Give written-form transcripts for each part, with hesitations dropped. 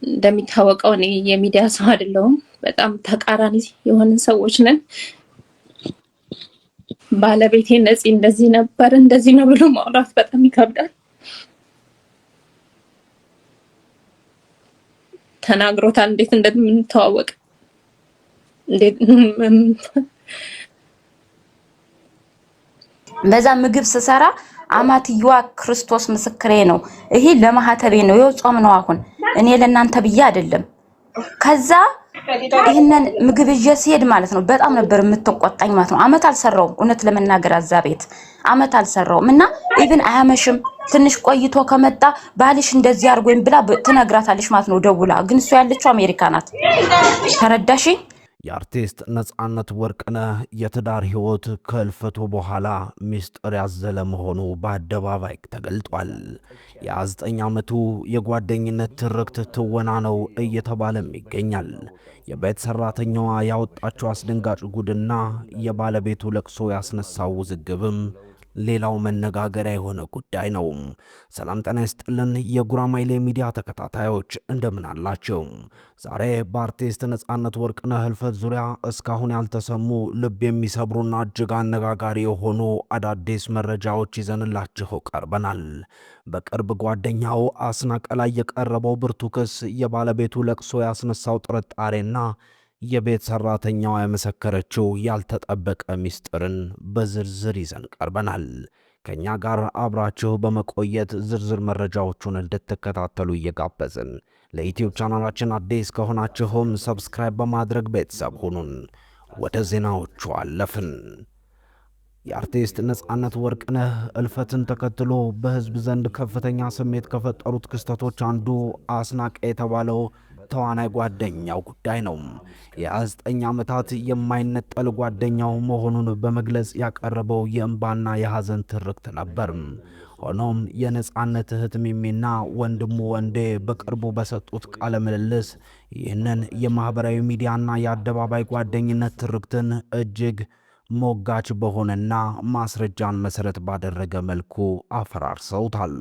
እንደሚታወቀው እኔ የሚዲያ ሰው አይደለሁም። በጣም ተቃራኒ የሆንን ሰዎች ነን። ባለቤቴ ነፂ እንደዚህ ነበር እንደዚህ ነው ብሎ ማውራት በጣም ይከብዳል። ተናግሮታል እንዴት እንደምንተዋወቅ እንዴት በዛ ምግብ ስሰራ አማትየዋ ክርስቶስ ምስክሬ ነው። ይሄ ለማህተቤ ነው። ይኸው ጾም ነው አሁን እኔ ለእናንተ ብዬ አይደለም። ከዛ ይሄንን ምግብ ይዤ ሲሄድ ማለት ነው በጣም ነበር የምትቆጣኝ ማለት ነው። አመት አልሰራውም እውነት ለመናገር አዛ ቤት አመት አልሰራውም እና ኢቭን አያመሽም ትንሽ ቆይቶ ከመጣ ባልሽ እንደዚህ አድርጎኝ ብላ ትነግራታለች ማለት ነው ደውላ። ግን እሱ ያለችው አሜሪካ ናት። ተረዳሽ? የአርቲስት ነጻነት ወርቅነህ የትዳር ህይወት ከልፈቱ በኋላ ሚስጥር ያዘለ መሆኑ በአደባባይ ተገልጧል። የ29 ዓመቱ የጓደኝነት ትርክት ትወና ነው እየተባለም ይገኛል። የቤት ሰራተኛዋ ያወጣቸው አስደንጋጭ ጉድና የባለቤቱ ለቅሶ ያስነሳው ውዝግብም ሌላው መነጋገሪያ የሆነ ጉዳይ ነው። ሰላም ጤና ይስጥልን የጉራማይሌ ሚዲያ ተከታታዮች እንደምን አላችሁ? ዛሬ በአርቲስት ነጻነት ወርቅነህ ህልፈት ዙሪያ እስካሁን ያልተሰሙ ልብ የሚሰብሩና እጅግ አነጋጋሪ የሆኑ አዳዲስ መረጃዎች ይዘንላችሁ ቀርበናል። በቅርብ ጓደኛው አስናቀ ላይ የቀረበው ብርቱ ክስ፣ የባለቤቱ ለቅሶ ያስነሳው ጥርጣሬና የቤት ሰራተኛዋ የመሰከረችው ያልተጠበቀ ሚስጥርን በዝርዝር ይዘን ቀርበናል። ከኛ ጋር አብራችሁ በመቆየት ዝርዝር መረጃዎቹን እንድትከታተሉ እየጋበዝን ለዩቲዩብ ቻናላችን አዲስ ከሆናችሁም ሰብስክራይብ በማድረግ ቤተሰብ ሁኑን። ወደ ዜናዎቹ አለፍን። የአርቲስት ነጻነት ወርቅነህ እልፈትን ተከትሎ በህዝብ ዘንድ ከፍተኛ ስሜት ከፈጠሩት ክስተቶች አንዱ አስናቀ የተባለው ተዋናይ ጓደኛው ጉዳይ ነው። የ29 ዓመታት የማይነጠል ጓደኛው መሆኑን በመግለጽ ያቀረበው የእንባና የሐዘን ትርክት ነበር። ሆኖም የነጻነት እህት ሚሚና ወንድሙ ወንዴ በቅርቡ በሰጡት ቃለ ምልልስ ይህንን የማህበራዊ ሚዲያና የአደባባይ ጓደኝነት ትርክትን እጅግ ሞጋች በሆነና ማስረጃን መሰረት ባደረገ መልኩ አፈራርሰውታል።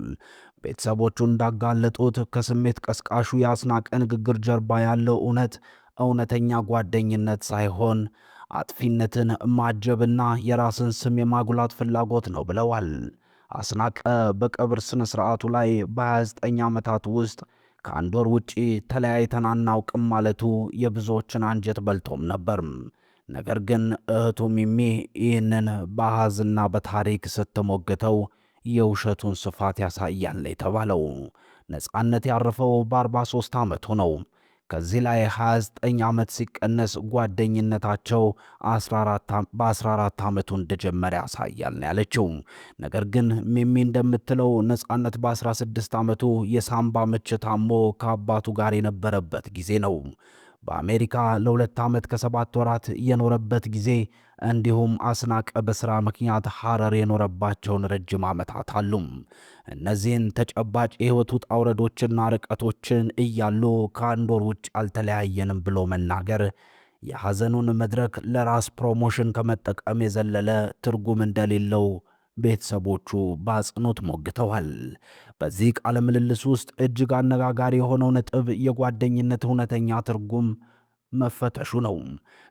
ቤተሰቦቹ እንዳጋለጡት ከስሜት ቀስቃሹ የአስናቀ ንግግር ጀርባ ያለው እውነተኛ ጓደኝነት ሳይሆን አጥፊነትን ማጀብና የራስን ስም የማጉላት ፍላጎት ነው ብለዋል። አስናቀ በቀብር ስነ ስርዓቱ ላይ በ29 ዓመታት ውስጥ ከአንድ ወር ውጪ ተለያይተን አናውቅም ማለቱ የብዙዎችን አንጀት በልቶም ነበር። ነገር ግን እህቱ ሚሚ ይህንን በአሃዝና በታሪክ ስትሞግተው የውሸቱን ስፋት ያሳያል የተባለው ነጻነት ያረፈው በ43 ዓመቱ ነው። ከዚህ ላይ 29 ዓመት ሲቀነስ ጓደኝነታቸው በ14 ዓመቱ እንደጀመረ ያሳያል ነው ያለችው። ነገር ግን ሚሚ እንደምትለው ነጻነት በ16 ዓመቱ የሳምባ ምች ታሞ ከአባቱ ጋር የነበረበት ጊዜ ነው። በአሜሪካ ለ2 ዓመት ከ7 ወራት የኖረበት ጊዜ እንዲሁም አስናቀ በሥራ ምክንያት ሐረር የኖረባቸውን ረጅም ዓመታት አሉ። እነዚህን ተጨባጭ የሕይወት ውጣ ውረዶችና ርቀቶችን እያሉ ከአንድ ወር ውጭ አልተለያየንም ብሎ መናገር የሐዘኑን መድረክ ለራስ ፕሮሞሽን ከመጠቀም የዘለለ ትርጉም እንደሌለው ቤተሰቦቹ በአጽንኦት ሞግተዋል። በዚህ ቃለ ምልልስ ውስጥ እጅግ አነጋጋሪ የሆነው ነጥብ የጓደኝነት እውነተኛ ትርጉም መፈተሹ ነው።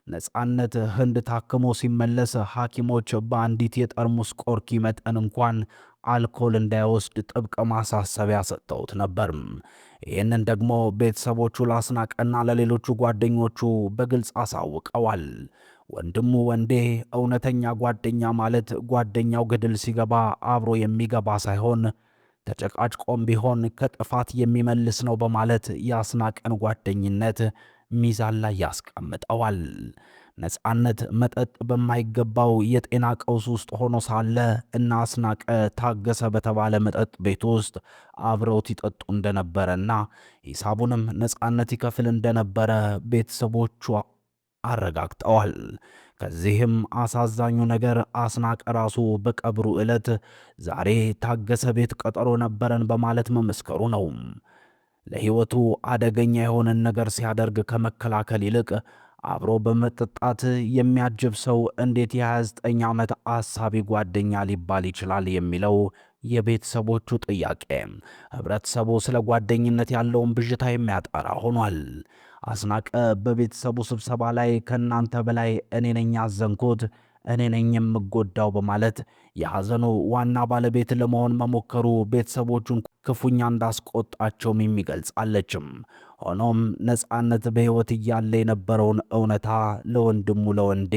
ነጻነት ህንድ ታክሞ ሲመለስ ሐኪሞች በአንዲት የጠርሙስ ቆርኪ መጠን እንኳን አልኮል እንዳይወስድ ጥብቅ ማሳሰቢያ ሰጥተውት ነበር። ይህንን ደግሞ ቤተሰቦቹ ላስናቀና ለሌሎቹ ጓደኞቹ በግልጽ አሳውቀዋል። ወንድሙ ወንዴ እውነተኛ ጓደኛ ማለት ጓደኛው ገደል ሲገባ አብሮ የሚገባ ሳይሆን ተጨቃጭቆም ቢሆን ከጥፋት የሚመልስ ነው በማለት የአስናቀን ጓደኝነት ሚዛን ላይ ያስቀምጠዋል። ነጻነት መጠጥ በማይገባው የጤና ቀውስ ውስጥ ሆኖ ሳለ እና አስናቀ ታገሰ በተባለ መጠጥ ቤት ውስጥ አብረውት ይጠጡ እንደነበረና ሂሳቡንም ነጻነት ይከፍል እንደነበረ ቤተሰቦቹ አረጋግጠዋል። ከዚህም አሳዛኙ ነገር አስናቀ ራሱ በቀብሩ ዕለት ዛሬ ታገሰ ቤት ቀጠሮ ነበረን በማለት መመስከሩ ነው። ለሕይወቱ አደገኛ የሆነን ነገር ሲያደርግ ከመከላከል ይልቅ አብሮ በመጠጣት የሚያጅብ ሰው እንዴት የ29 ዓመት አሳቢ ጓደኛ ሊባል ይችላል የሚለው የቤተሰቦቹ ጥያቄ ህብረተሰቡ ስለ ጓደኝነት ያለውን ብዥታ የሚያጠራ ሆኗል። አስናቀ በቤተሰቡ ስብሰባ ላይ ከናንተ በላይ እኔ ነኝ ያዘንኩት፣ እኔ ነኝ የምጎዳው በማለት የሐዘኑ ዋና ባለቤት ለመሆን መሞከሩ ቤተሰቦቹን ክፉኛ እንዳስቆጣቸውም የሚገልጻለችም። ሆኖም ነጻነት በሕይወት እያለ የነበረውን እውነታ ለወንድሙ ለወንዴ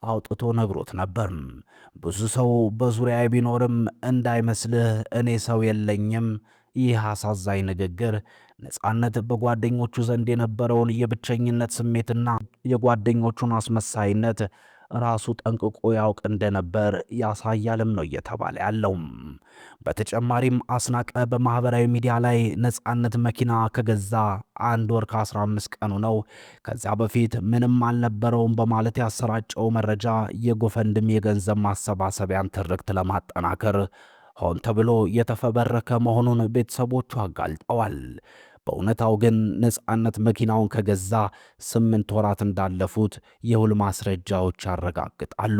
አውጥቶ ነግሮት ነበር። ብዙ ሰው በዙሪያ ቢኖርም እንዳይመስልህ እኔ ሰው የለኝም። ይህ አሳዛኝ ንግግር ነጻነት በጓደኞቹ ዘንድ የነበረውን የብቸኝነት ስሜትና የጓደኞቹን አስመሳይነት ራሱ ጠንቅቆ ያውቅ እንደነበር ያሳያልም ነው እየተባለ ያለው። በተጨማሪም አስናቀ በማህበራዊ ሚዲያ ላይ ነጻነት መኪና ከገዛ 1 ወር ከ15 ቀኑ ነው፣ ከዚያ በፊት ምንም አልነበረውም በማለት ያሰራጨው መረጃ የጎፈንድም የገንዘብ ማሰባሰቢያን ትርክት ለማጠናከር ሆን ተብሎ የተፈበረከ መሆኑን ቤተሰቦቹ አጋልጠዋል። በእውነታው ግን ነጻነት መኪናውን ከገዛ 8 ወራት እንዳለፉት የውል ማስረጃዎች ያረጋግጣሉ።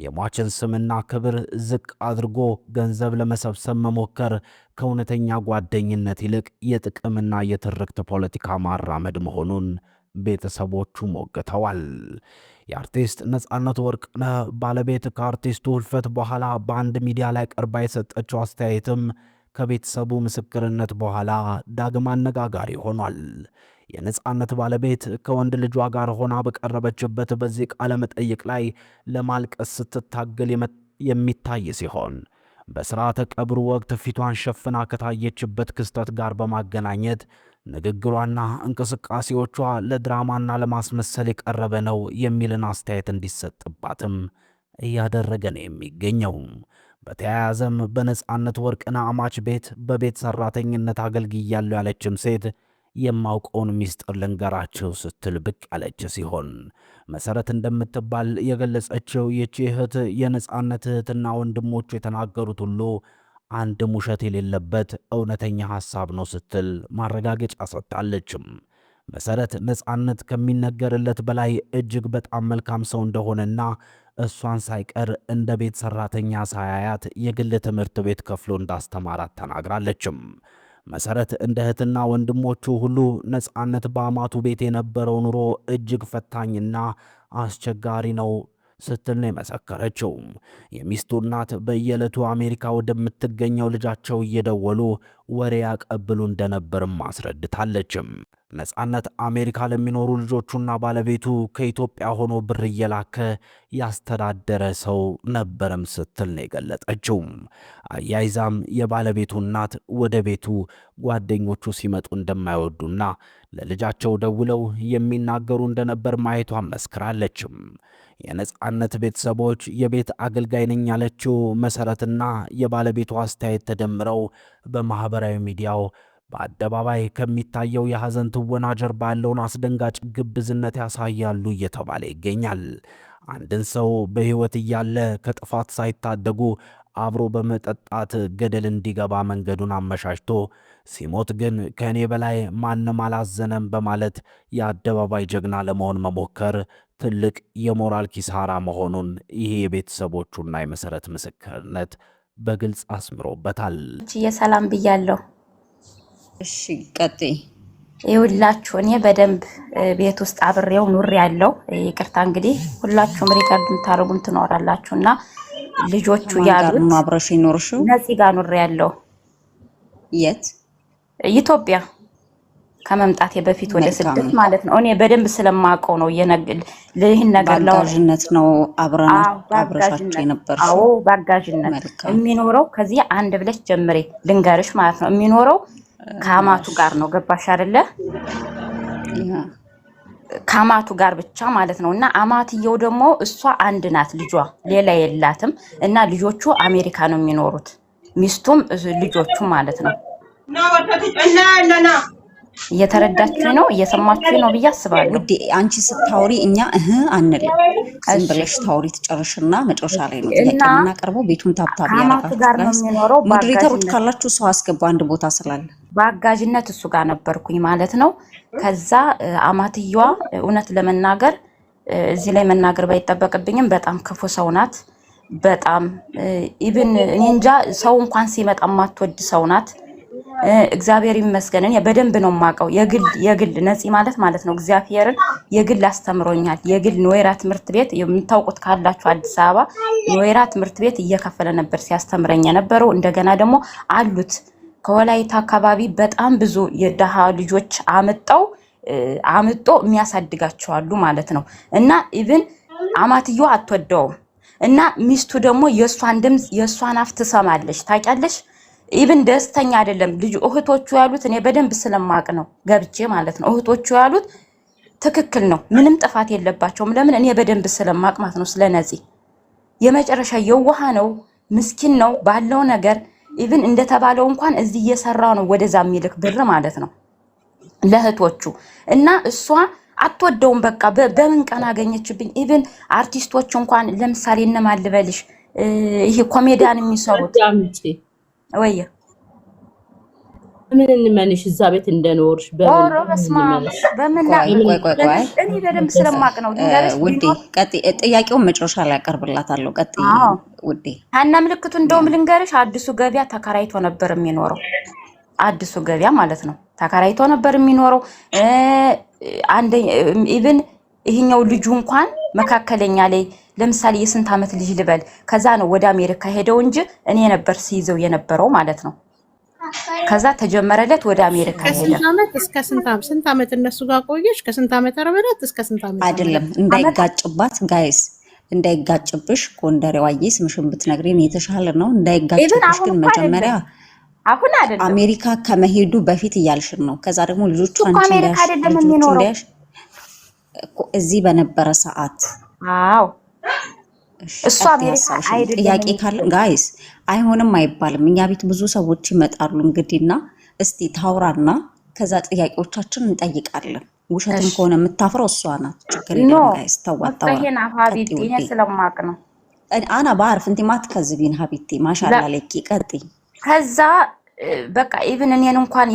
የሟችን ስምና ክብር ዝቅ አድርጎ ገንዘብ ለመሰብሰብ መሞከር ከእውነተኛ ጓደኝነት ይልቅ የጥቅምና የትርክት ፖለቲካ ማራመድ መሆኑን ቤተሰቦቹ ሞግተዋል። የአርቲስት ነጻነት ወርቅነህ ባለቤት ከአርቲስቱ ህልፈት በኋላ በአንድ ሚዲያ ላይ ቀርባ የሰጠችው አስተያየትም ከቤተሰቡ ምስክርነት በኋላ ዳግም አነጋጋሪ ሆኗል። የነጻነት ባለቤት ከወንድ ልጇ ጋር ሆና በቀረበችበት በዚህ ቃለ መጠይቅ ላይ ለማልቀስ ስትታገል የሚታይ ሲሆን በሥርዓተ ቀብሩ ወቅት ፊቷን ሸፍና ከታየችበት ክስተት ጋር በማገናኘት ንግግሯና እንቅስቃሴዎቿ ለድራማና ለማስመሰል የቀረበ ነው የሚልን አስተያየት እንዲሰጥባትም እያደረገ ነው የሚገኘው። በተያያዘም በነጻነት ወርቅነህ አማች ቤት በቤት ሰራተኝነት አገልግያለሁ ያለችም ሴት የማውቀውን ሚስጥር ልንገራችሁ ስትል ብቅ ያለች ሲሆን መሰረት እንደምትባል የገለጸችው ይህች እህት የነጻነት እህትና ወንድሞቹ የተናገሩት ሁሉ አንድም ውሸት የሌለበት እውነተኛ ሐሳብ ነው ስትል ማረጋገጫ ሰጥታለችም። መሰረት ነጻነት ከሚነገርለት በላይ እጅግ በጣም መልካም ሰው እንደሆነና እሷን ሳይቀር እንደ ቤት ሰራተኛ ሳያያት የግል ትምህርት ቤት ከፍሎ እንዳስተማራት ተናግራለችም። መሰረት እንደ እህትና ወንድሞቹ ሁሉ ነጻነት በአማቱ ቤት የነበረው ኑሮ እጅግ ፈታኝና አስቸጋሪ ነው ስትል ነው የመሰከረችው። የሚስቱ እናት በየዕለቱ አሜሪካ ወደምትገኘው ልጃቸው እየደወሉ ወሬ ያቀብሉ እንደነበርም አስረድታለችም። ነጻነት አሜሪካ ለሚኖሩ ልጆቹና ባለቤቱ ከኢትዮጵያ ሆኖ ብር እየላከ ያስተዳደረ ሰው ነበረም ስትል ነው የገለጸችው። አያይዛም የባለቤቱ እናት ወደ ቤቱ ጓደኞቹ ሲመጡ እንደማይወዱና ለልጃቸው ደውለው የሚናገሩ እንደነበር ማየቷን መስክራለችም። የነጻነት ቤተሰቦች የቤት አገልጋይ ነኝ ያለችው መሰረትና የባለቤቱ አስተያየት ተደምረው በማህበራዊ ሚዲያው በአደባባይ ከሚታየው የሐዘን ትወና ጀርባ ያለውን አስደንጋጭ ግብዝነት ያሳያሉ እየተባለ ይገኛል። አንድን ሰው በሕይወት እያለ ከጥፋት ሳይታደጉ አብሮ በመጠጣት ገደል እንዲገባ መንገዱን አመቻችቶ ሲሞት ግን ከእኔ በላይ ማንም አላዘነም በማለት የአደባባይ ጀግና ለመሆን መሞከር ትልቅ የሞራል ኪሳራ መሆኑን ይህ የቤተሰቦቹና የመሰረት ምስክርነት በግልጽ አስምሮበታል። የሰላም ብያለሁ። እሺ ቀጥይ። ይኸውላችሁ እኔ በደንብ ቤት ውስጥ አብሬው ኑር ያለው ይቅርታ እንግዲህ ሁላችሁም ሪከርድ የምታደርጉም ትኖራላችሁና ልጆቹ ያሉት አብረሽ ይኖርሽው ነፂ ጋር ኑር ያለው የት ኢትዮጵያ ከመምጣቴ በፊት ወደ ስደት ማለት ነው። እኔ በደንብ ስለማውቀው ነው ይህን ነገር ባጋዥነት ነው አብረሻቸው የነበርሽው? አዎ ባጋዥነት የሚኖረው ከዚህ አንድ ብለሽ ጀምሬ ልንገርሽ ማለት ነው። የሚኖረው ከአማቱ ጋር ነው። ገባሽ አይደለ? ከአማቱ ጋር ብቻ ማለት ነው። እና አማትየው ደግሞ እሷ አንድ ናት፣ ልጇ ሌላ የላትም። እና ልጆቹ አሜሪካ ነው የሚኖሩት፣ ሚስቱም ልጆቹ ማለት ነው። እየተረዳችሁ ነው፣ እየሰማችሁ ነው ብዬ አስባለሁ። ውዴ አንቺ ስታውሪ እኛ አንል ዝም ብለሽ ታውሪ ትጨርሽና መጨረሻ ላይ ነው ጥያቄ የምናቀርበው። ቤቱን ታብታብ ያደርጋል። ሞዴሬተሮች ካላችሁ ሰው አስገባ፣ አንድ ቦታ ስላለ በአጋዥነት እሱ ጋር ነበርኩኝ ማለት ነው። ከዛ አማትየዋ እውነት ለመናገር እዚህ ላይ መናገር ባይጠበቅብኝም በጣም ክፉ ሰው ናት። በጣም ኢቭን እኔ እንጃ ሰው እንኳን ሲመጣ ማትወድ ሰው ናት። እግዚአብሔር ይመስገን እኔ በደንብ ነው የማውቀው። የግል ነፂ ማለት ነው እግዚአብሔርን የግል አስተምሮኛል። የግል ኖይራ ትምህርት ቤት የምታውቁት ካላችሁ አዲስ አበባ ኖይራ ትምህርት ቤት እየከፈለ ነበር ሲያስተምረኝ የነበረው። እንደገና ደግሞ አሉት ከወላይታ አካባቢ በጣም ብዙ የደሃ ልጆች አምጦ የሚያሳድጋቸው አሉ ማለት ነው። እና ኢቭን አማትየው አትወደውም እና ሚስቱ ደግሞ የሷን ድምጽ የሷን አፍ ትሰማለች ታውቂያለሽ። ኢቭን ደስተኛ አይደለም ልጅ እህቶቹ ያሉት እኔ በደንብ ስለማቅ ነው ገብቼ ማለት ነው። እህቶቹ ያሉት ትክክል ነው፣ ምንም ጥፋት የለባቸውም። ለምን እኔ በደንብ ስለማቅ ማለት ነው። ስለነፂ የመጨረሻ የዋህ ነው፣ ምስኪን ነው ባለው ነገር ኢቭን እንደተባለው እንኳን እዚህ እየሰራ ነው ወደዛ የሚልክ ብር ማለት ነው ለእህቶቹ እና እሷ አትወደውም። በቃ በምን ቀን አገኘችብኝ። ኢቭን አርቲስቶች እንኳን ለምሳሌ እነማን ልበልሽ ይሄ ኮሜዲያን የሚሰሩት ወይ ምን እንመንሽ እዛ ቤት እንደኖርሽ በምን እኔ በደንብ ስለማቅ ነው። ውዴ ጥያቄውን መጨረሻ ላይ አቀርብላታለሁ። ቀጥይ ውዴ። ሀና ምልክቱ እንደውም ልንገርሽ አዲሱ ገበያ ተከራይቶ ነበር የሚኖረው። አዲሱ ገበያ ማለት ነው ተከራይቶ ነበር የሚኖረው። ኢቭን ይሄኛው ልጁ እንኳን መካከለኛ ላይ ለምሳሌ የስንት ዓመት ልጅ ልበል ከዛ ነው ወደ አሜሪካ ሄደው እንጂ እኔ ነበር ሲይዘው የነበረው ማለት ነው። ከዛ ተጀመረለት ወደ አሜሪካ ሄደ። ከስንት ዓመት እስከ ስንት ዓመት እነሱ ጋር ቆየሽ? ከስንት ዓመት አረበላት እስከ ስንት ዓመት? አይደለም እንዳይጋጭባት ጋይስ እንዳይጋጭብሽ ጎንደሬዋዬ ስምሽን ብትነግሪን የተሻለ ነው። እንዳይጋጭብሽ ግን መጀመሪያ አሁን አይደለም አሜሪካ ከመሄዱ በፊት እያልሽን ነው። ከዛ ደግሞ ልጆቹ አንቺ አሜሪካ አይደለም የሚኖረው እዚህ በነበረ ሰዓት አዎ እሱ አሜሪካ አይደለም። ጥያቄ ካለ ጋይስ አይሆንም አይባልም። እኛ ቤት ብዙ ሰዎች ይመጣሉ እንግዲህና እስቲ ታውራና ከዛ ጥያቄዎቻችን እንጠይቃለን። ውሸትም ከሆነ የምታፍረው እሷ ናት። ችግር የለም ጋይስ ተዋጣው። ይሄን ሀቢቲ እኔ ስለማቅ ነው አና ባርፍ እንት ማት ከዝቢን ሀቢቲ ማሻአላ ለኪ ቀጥይ። ከዛ በቃ ኢቭን እኔን እንኳን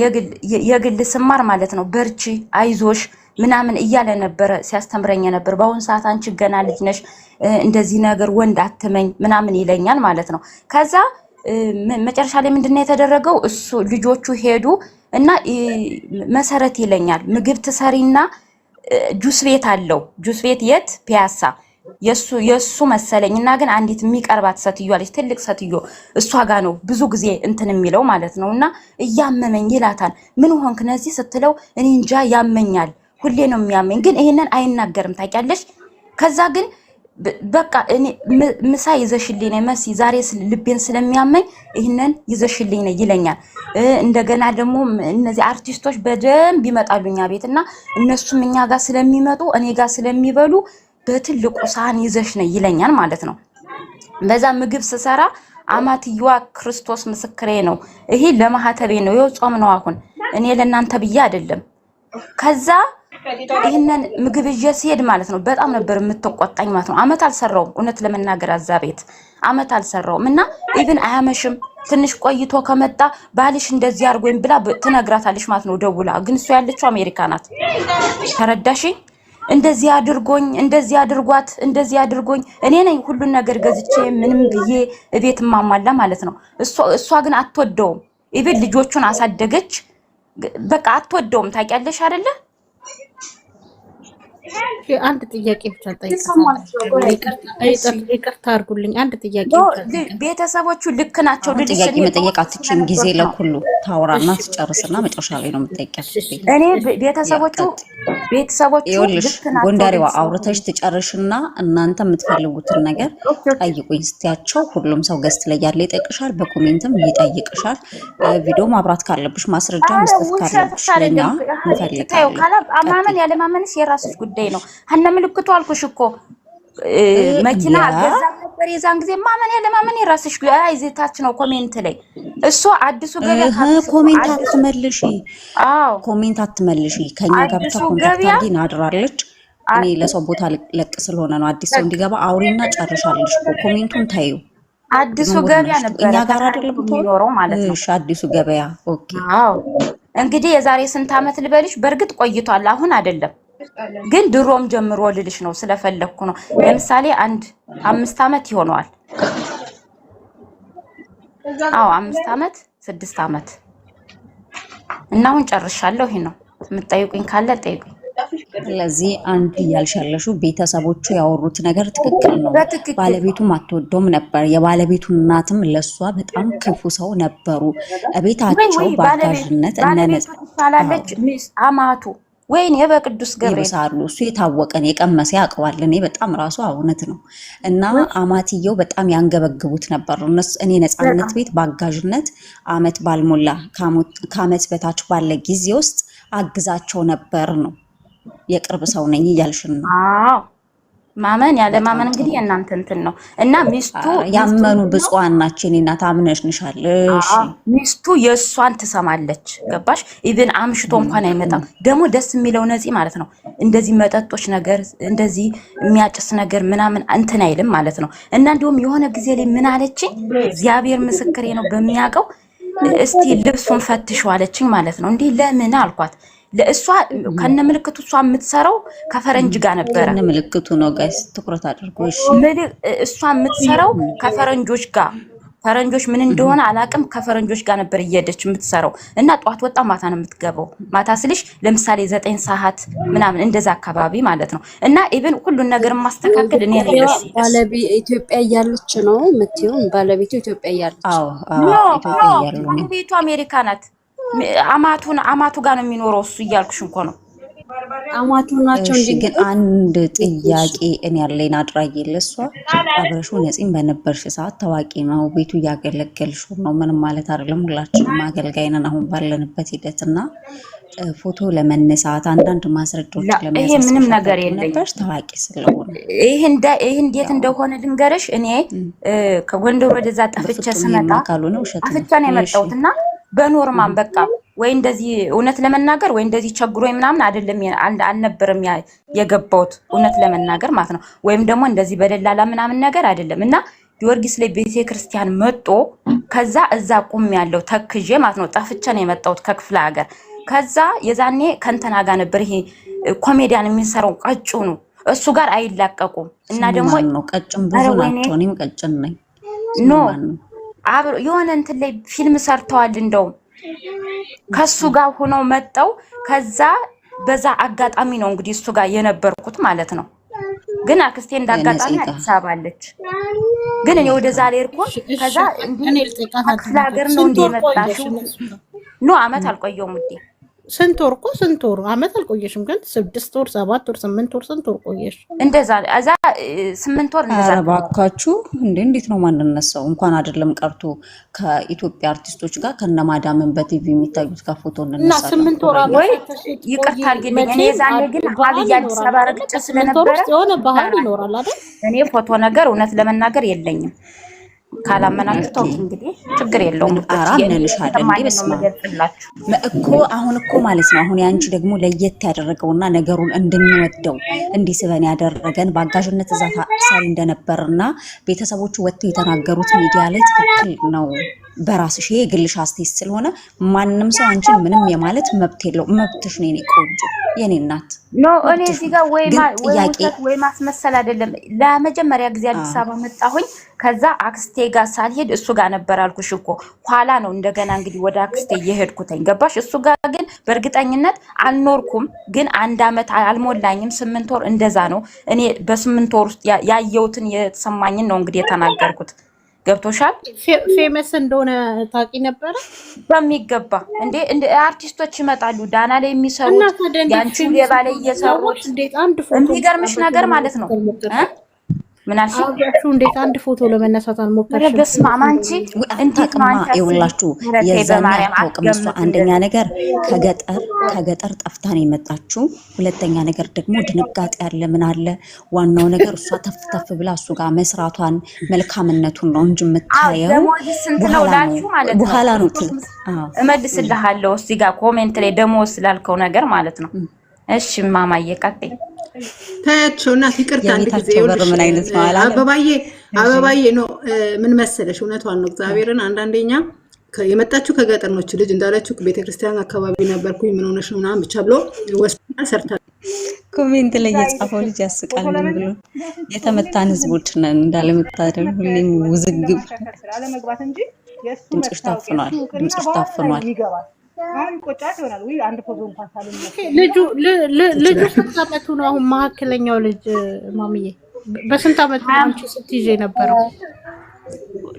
የግል ስማር ማለት ነው በርቺ አይዞሽ ምናምን እያለ ነበር ሲያስተምረኝ ነበር። በአሁን ሰዓት አንቺ ገና ልጅ ነሽ እንደዚህ ነገር ወንድ አትመኝ ምናምን ይለኛል ማለት ነው። ከዛ መጨረሻ ላይ ምንድነው የተደረገው? እሱ ልጆቹ ሄዱ እና መሰረት ይለኛል ምግብ ትሰሪና ጁስ ቤት አለው። ጁስ ቤት የት? ፒያሳ የሱ መሰለኝና ግን አንዲት የሚቀርባት ሴትዮ አለች፣ ትልቅ ሴትዮ እሷ ጋር ነው ብዙ ጊዜ እንትን የሚለው ማለት ነውና እያመመኝ ይላታል። ምን ሆንክ ነዚህ ስትለው እኔ እንጃ ያመኛል ሁሌ ነው የሚያመኝ፣ ግን ይሄንን አይናገርም ታውቂያለሽ። ከዛ ግን በቃ እኔ ምሳ ይዘሽልኝ ነይ መሲ ዛሬ ልቤን ስለሚያመኝ ይሄንን ይዘሽልኝ ነይ ይለኛል። እንደገና ደግሞ እነዚህ አርቲስቶች በደንብ ይመጣሉኛ ቤትና እነሱም እኛ ጋር ስለሚመጡ እኔ ጋር ስለሚበሉ በትልቁ ሳህን ይዘሽ ነይ ይለኛል ማለት ነው። በዛ ምግብ ስሰራ አማትየዋ ክርስቶስ ምስክሬ ነው ይሄ ለማህተቤ ነው የጾም ነው አሁን እኔ ለእናንተ ብዬ አይደለም። ከዛ ይሄንን ምግብ ይዤ ሲሄድ ማለት ነው በጣም ነበር የምትቆጣኝ ማለት ነው። አመት አልሰራውም እውነት ለመናገር አዛ ቤት አመት አልሰራውም እና ኢቭን አያመሽም ትንሽ ቆይቶ ከመጣ ባልሽ እንደዚህ አድርጎኝ ብላ ትነግራታለሽ ማለት ነው ደውላ። ግን እሱ ያለችው አሜሪካ ናት። ተረዳሽ? እንደዚህ አድርጎኝ እንደዚህ አድርጓት እንደዚህ አድርጎኝ እኔ ነኝ ሁሉን ነገር ገዝቼ ምንም ብዬ እቤት ማማላ ማለት ነው። እሷ ግን አትወደውም። ኢቭን ልጆቹን አሳደገች በቃ አትወደውም። ታውቂያለሽ አይደለ? አንድ ጥያቄ ብቻ ይቅርታ አድርጉልኝ። አንድ ጥያቄ ቤተሰቦቹ ልክ ናቸው። ጥያቄ መጠየቅ አትችልም። ጊዜ ለሁሉ ታውራና ትጨርስና መጨረሻ ላይ ነው የምትጠይቂያት። እኔ ቤተሰቦቹ ልክ ናቸው። ጎንደሬዋ አውርተሽ ትጨርሽና እናንተ የምትፈልጉትን ነገር ጠይቁኝ ስትያቸው ሁሉም ሰው ገስት ላይ ያለ ይጠይቅሻል፣ በኮሜንትም ይጠይቅሻል። ቪዲዮ ማብራት ካለብሽ ማስረጃ መስጠት ካለብሽ ለኛ እንፈልጋለን። ማመን ያለ ማመንሽ የራስሽ ጉዳይ ነው። ሀና ምልክቱ አልኩሽ እኮ መኪና አገዛም ነበር የዛን ጊዜ። ማመን ያለ ማመን የራስሽ ጉዳይ አይዘታች ነው። ኮሜንት ላይ እሱ አዲሱ ገበያ ኮሜንት አትመልሺ። አዎ ኮሜንት አትመልሺ። ከኛ ጋር ብቻ ኮንታክት አድርጊ ናድራለች። እኔ ለሰው ቦታ ለቅ ስለሆነ ነው አዲስ ሰው እንዲገባ አውሪና ጨርሻለሽ። ኮሜንቱን ታዩ። አዲሱ ገበያ ነበር እኛ ጋር አይደለም የሚኖረው ማለት ነው። እሺ አዲሱ ገበያ ኦኬ። አዎ እንግዲህ የዛሬ ስንት አመት ልበልሽ? በእርግጥ ቆይቷል፣ አሁን አይደለም ግን ድሮም ጀምሮ ልልሽ ነው ስለፈለኩ ነው። ለምሳሌ አንድ 5 አመት ይሆነዋል። አዎ 5 አመት 6 አመት እና አሁን ጨርሻለሁ። ይሄ ነው የምትጠይቁኝ ካለ ጠይቁኝ። ስለዚህ አንድ ያልሻለሽው ቤተሰቦቹ ያወሩት ነገር ትክክል ነው። ባለቤቱም አትወደውም ነበር። የባለቤቱ እናትም ለሷ በጣም ክፉ ሰው ነበሩ። ቤታቸው ባጋዥነት ባለቤቱ ትባላለች አማቱ ወይኔ በቅዱስ ገብርኤል ይብሳሉ። እሱ የታወቀን የቀመሰ ያውቀዋል። እኔ በጣም ራሱ እውነት ነው። እና አማትየው በጣም ያንገበግቡት ነበር። እኔ ነፃነት ቤት ባጋዥነት አመት ባልሞላ ከአመት በታች ባለ ጊዜ ውስጥ አግዛቸው ነበር ነው። የቅርብ ሰው ነኝ እያልሽን ነው? አዎ ማመን ያለ ማመን እንግዲህ እናንተ እንትን ነው። እና ሚስቱ ያመኑ ብፁዓን ናቸው። እኔ እናት አምነሽንሻል። እሺ ሚስቱ የእሷን ትሰማለች። ገባሽ? ኢቭን አምሽቶ እንኳን አይመጣም። ደግሞ ደስ የሚለው ነፂ ማለት ነው እንደዚህ መጠጦች ነገር እንደዚህ የሚያጭስ ነገር ምናምን እንትን አይልም ማለት ነው። እና እንዲሁም የሆነ ጊዜ ላይ ምን አለችኝ፣ እግዚአብሔር ምስክሬ ነው በሚያውቀው፣ እስቲ ልብሱን ፈትሽው አለችኝ ማለት ነው። እንዴ ለምን አልኳት። ለእሷ ከነ ምልክቱ እሷ የምትሰራው ከፈረንጅ ጋር ነበረ። ከነ ምልክቱ ነው ጋይስ ትኩረት አድርጎ። እሺ እሷ የምትሰራው ከፈረንጆች ጋር፣ ፈረንጆች ምን እንደሆነ አላቅም፣ ከፈረንጆች ጋር ነበር እየሄደች የምትሰራው። እና ጧት ወጣ ማታ ነው የምትገባው። ማታ ስልሽ ለምሳሌ 9 ሰዓት ምናምን እንደዛ አካባቢ ማለት ነው። እና ኢቭን ሁሉን ነገር ማስተካከል እኔ ነኝ። ባለቤት ኢትዮጵያ እያለች ነው የምትይው? ባለቤቱ ኢትዮጵያ እያለች? አዎ ኢትዮጵያ እያለች ነው። ባለቤቱ አሜሪካ ናት። አማቱ ጋር ነው የሚኖረው እሱ እያልኩሽ እንኳን ነው። አማቱ ናቸው እንዴ? ግን አንድ ጥያቄ እኔ ያለኝ አድራጊ ለሷ አብረሹ ነፂም በነበርሽ ሰዓት ታዋቂ ነው፣ ቤቱ እያገለገልሽ ነው። ምንም ማለት አይደለም፣ ሁላችንም አገልጋይ ነን አሁን ባለንበት ሂደትና ፎቶ ለመነሳት አንዳንድ ማስረጃዎች ለማሳየት ይሄ ምንም ነገር የለኝም ታዋቂ ስለሆነ ይሄ እንዴት እንደሆነ ልንገርሽ። እኔ ከጎንደር ወደዛ ጠፍቼ ስመጣ አፍቼ ነው የመጣሁትና በኖርማን በቃ ወይ እንደዚህ እውነት ለመናገር ወይ እንደዚህ ቸግሮኝ ምናምን አይደለም አልነበረም የገባሁት እውነት ለመናገር ማለት ነው። ወይም ደግሞ እንደዚህ በደላላ ምናምን ነገር አይደለም። እና ጊዮርጊስ ላይ ቤተክርስቲያን መጥቶ ከዛ እዛ ቁም ያለው ተክዤ ማለት ነው ጠፍቼ ነው የመጣሁት ከክፍለ ሀገር። ከዛ የዛኔ ከንተና ጋር ነበር ይሄ ኮሜዲያን የሚሰራው ቀጭኑ እሱ ጋር አይላቀቁም። እና ደግሞ ነው ቀጭን ብዙ ናቸው። እኔም ቀጭን ነኝ። ኖ አብሮ የሆነ እንትን ላይ ፊልም ሰርተዋል። እንደውም ከሱ ጋር ሆነው መጣው። ከዛ በዛ አጋጣሚ ነው እንግዲህ እሱ ጋር የነበርኩት ማለት ነው። ግን አክስቴ እንዳጋጣሚ አዲስ አበባ አለች። ግን እኔ ወደዛ ላይ እርኩ ከዛ ክፍለ ሀገር ነው እንደመጣሽው ኖ አመት አልቆየውም እንዴ። ስንት ወር እኮ ስንት ወር አመት አልቆየሽም። ግን 6 ወር 7 ወር 8 ወር ስንት ወር ቆየሽ? እንደዛ እዛ 8 ወር እንደዛ። አረባካችሁ እንዴት ነው ማንነሳው? እንኳን አይደለም ቀርቶ ከኢትዮጵያ አርቲስቶች ጋር ከነማዳምን በቲቪ የሚታዩት ከፎቶ እና 8 ወር ወይ ይቅርታ አድርጊልኝ። እኔ ዛኔ ግን ሀብያ አዲስ አበባ ረግጬ ስለነበረ የሆነ ባህል ይኖራል አይደል? እኔ ፎቶ ነገር እውነት ለመናገር የለኝም። ካላመናችሁ ተው እንግዲህ ችግር የለውም። አራምነንሻለን እንዴ በስማላችሁ እኮ አሁን እኮ ማለት ነው። አሁን ያንቺ ደግሞ ለየት ያደረገውና ነገሩን እንድንወደው እንዲስበን ያደረገን ባጋዥነት እዛ ታሳሪ እንደነበርና ቤተሰቦቹ ወጥተው የተናገሩት ሚዲያ ላይ ትክክል ነው። በራስሽ የግልሽ አስተያየት ስለሆነ ማንንም ሰው አንቺን ምንም የማለት መብት የለውም። መብትሽ ነው የኔ ቆንጆ የኔ እናት። ኖ እኔ እዚህ ጋር ወይ ማስመሰል አይደለም። ለመጀመሪያ ጊዜ አዲስ አበባ መጣሁኝ። ከዛ አክስቴ ጋር ሳልሄድ እሱ ጋር ነበር አልኩሽ እኮ። ኋላ ነው እንደገና እንግዲህ ወደ አክስቴ እየሄድኩኝ ገባሽ? እሱ ጋር ግን በእርግጠኝነት አልኖርኩም። ግን 1 አመት አልሞላኝም፣ 8 ወር እንደዛ ነው። እኔ በ8 ወር ውስጥ ያየሁትን የተሰማኝን ነው እንግዲህ የተናገርኩት። ገብቶሻል? ፌመስ እንደሆነ ታቂ ነበር በሚገባ እንደ አርቲስቶች ይመጣሉ ዳና ላይ የሚሰሩት ያንቺ የባለ እየሰሩት የሚገርምሽ ነገር ማለት ነው። ምን አልሽ? አብራችሁ እንዴት አንድ ፎቶ ለመነሳት አልሞከርሽም? በስመ አብ አንቺ እንዴት ማንቺ ይውላችሁ የዛኔ አውቅምሷ አንደኛ ነገር ከገጠር ጠፍታ ነው የመጣችው። ሁለተኛ ነገር ደግሞ ድንጋጤ ያለ ምን አለ። ዋናው ነገር እሷ ተፍተፍ ብላ እሱ ጋር መስራቷን መልካምነቱን ነው እንጂ የምታየው በኋላ ነው። እመልስልሃለሁ እዚህ ጋር ኮሜንት ላይ ደሞዝ ስላልከው ነገር ማለት ነው። እሺ ማማዬ ቀጥይ። ታያቸው እና ይቅርታ አንድ ጊዜ ምን አይነት ማለት አበባዬ ነው ምን መሰለሽ፣ እውነቷን ነው እግዚአብሔርን። አንዳንዴኛ የመጣችሁ ከገጠር ነው ልጅ እንዳለችው ቤተክርስቲያን አካባቢ ነበርኩኝ ምን ሆነሽ ነው ምናምን ብቻ ብሎ ወስና ሰርታ ኮሜንት ላይ የጻፈው ልጅ ያስቃል። ምን ብሎ የተመታን ህዝቦች ነን እንዳለመታደል ሁሌም ውዝግብ። ድምፅሽ ታፍኗል፣ ድምፅሽ ታፍኗል። ልጁ ስንት ዓመቱ ነው አሁን? መካከለኛው ልጅ ማሚዬ በስንት ዓመቱ አንቺ ስትይዤ ነበረው?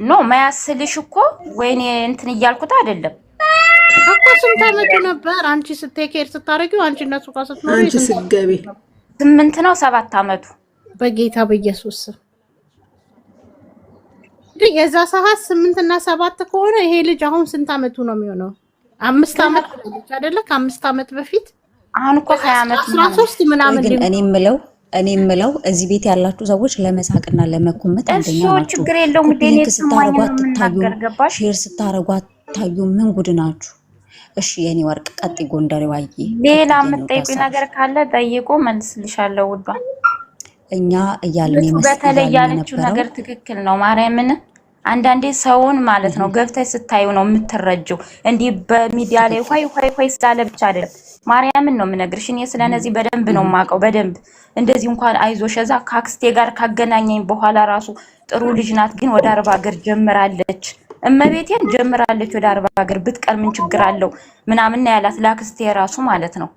ኖ ማያስልሽ እኮ ወይኔ እንትን እያልኩት አይደለም እኮ ስንት ዓመቱ ነበር አንቺ ስትኬር ስታረጊው? አንቺ እነሱ ጋር ስትኖሪ አንቺ ስትገቢ 8 ነው 7 ዓመቱ? በጌታ በኢየሱስ የዛ ሰዓት 8 እና 7 ከሆነ ይሄ ልጅ አሁን ስንት ዓመቱ ነው የሚሆነው? 5 ዓመት ልጅ አይደለ? ከ5 ዓመት በፊት አሁን እኮ 20 ዓመት 13 ምናምን። ግን እኔ የምለው እዚህ ቤት ያላችሁ ሰዎች ለመሳቅና ለመኮመት አንደኛ ናችሁ። ችግር የለውም። ሊንክ ስታረጓት ታዩ፣ ሼር ስታረጓት ታዩ። ምን ጉድ ናችሁ? እሺ የኔ ወርቅ ቀጥ ጎንደሬዋዬ፣ ሌላ የምትጠይቁ ነገር ካለ ጠይቁ፣ መልስልሻለሁ ውዷ። እኛ እያልን በተለይ ያለችው ነገር ትክክል ነው። ማርያምን አንዳንዴ ሰውን ማለት ነው ገብተሽ ስታዩ ነው የምትረጀው። እንዲህ በሚዲያ ላይ ሆይ ስላለ ብቻ አይደለም። ማርያምን ነው የምነግርሽ። እኔ ስለነዚህ በደንብ ነው የማውቀው። በደንብ እንደዚህ እንኳን አይዞሽ እዛ ካክስቴ ጋር ካገናኘኝ በኋላ ራሱ ጥሩ ልጅ ናት፣ ግን ወደ 40 ሀገር ጀምራለች። እመቤቴን ጀምራለች ወደ 40 ሀገር ብትቀር ምን ችግር አለው ምናምን ያላት ላክስቴ ራሱ ማለት ነው።